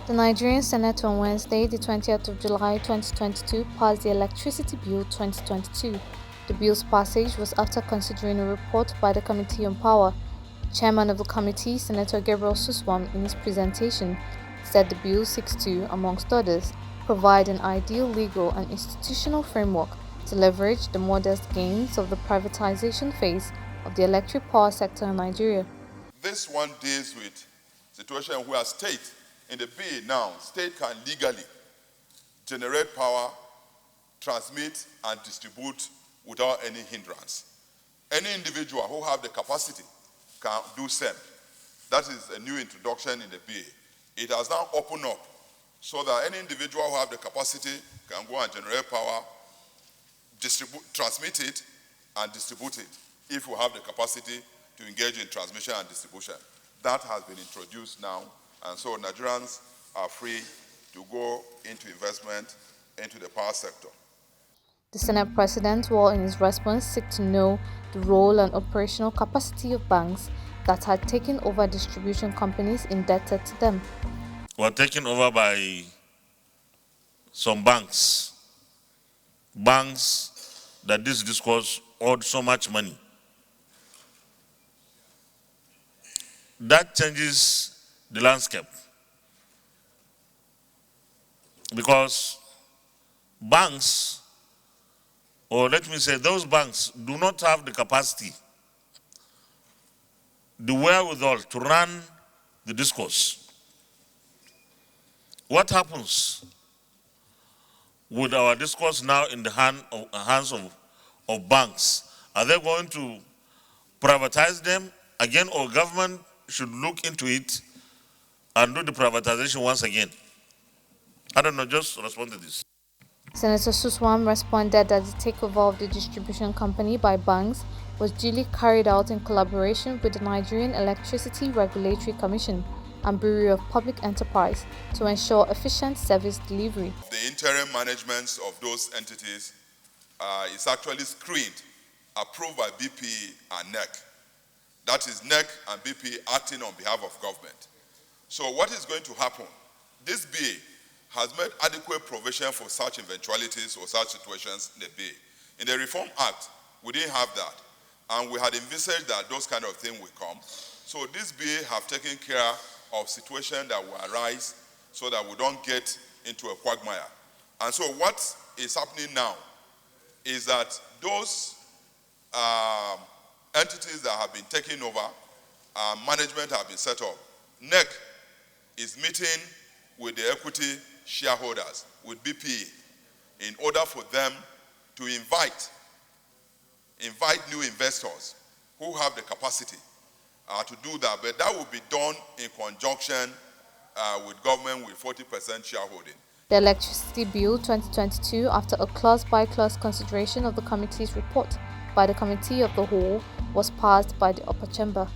The Nigerian Senate on Wednesday, the 20th of July 2022, passed the Electricity Bill 2022. The bill's passage was after considering a report by the Committee on Power. Chairman of the committee, Senator Gabriel Suswam, in his presentation, said the bill seeks to, amongst others, provide an ideal legal and institutional framework to leverage the modest gains of the privatization phase of the electric power sector in Nigeria. This one deals with situation where state, in the bill now, state can legally generate power, transmit and distribute without any hindrance. Any individual who have the capacity can do same. That is a new introduction in the bill. It has now opened up so that any individual who have the capacity can go and generate power, transmit it and distribute it if we have the capacity to engage in transmission and distribution. That has been introduced now, and so Nigerians are free to go into investment into the power sector. The Senate President will, in his response, seek to know the role and operational capacity of banks that had taken over distribution companies indebted to them. Were taken over by some banks that this discourse owed so much money. That changes the landscape, because banks, or let me say those banks, do not have the capacity, the wherewithal to run the discourse. What happens with our discourse now in the hands of banks? Are they going to privatize them again, or government should look into it and do the privatization once again? I don't know, just respond to this. Senator Suswam responded that the takeover of the distribution company by banks was duly carried out in collaboration with the Nigerian Electricity Regulatory Commission and Bureau of Public Enterprise to ensure efficient service delivery. The interim management of those entities is actually screened, approved by BP and NEC. That is NEC and BP acting on behalf of government. So what is going to happen? This bill has made adequate provision for such eventualities or such situations in the bill. In the Reform Act, we didn't have that. And we had envisaged that those kind of things will come. So this bill have taken care of situations that will arise so that we don't get into a quagmire. And so what is happening now is that those entities that have been taken over, management have been set up. NEC is meeting with the equity shareholders, with BP, in order for them to invite new investors who have the capacity to do that. But that will be done in conjunction with government with 40% shareholding. The Electricity Bill 2022, after a clause-by-clause consideration of the committee's report by the Committee of the Whole, was passed by the upper chamber.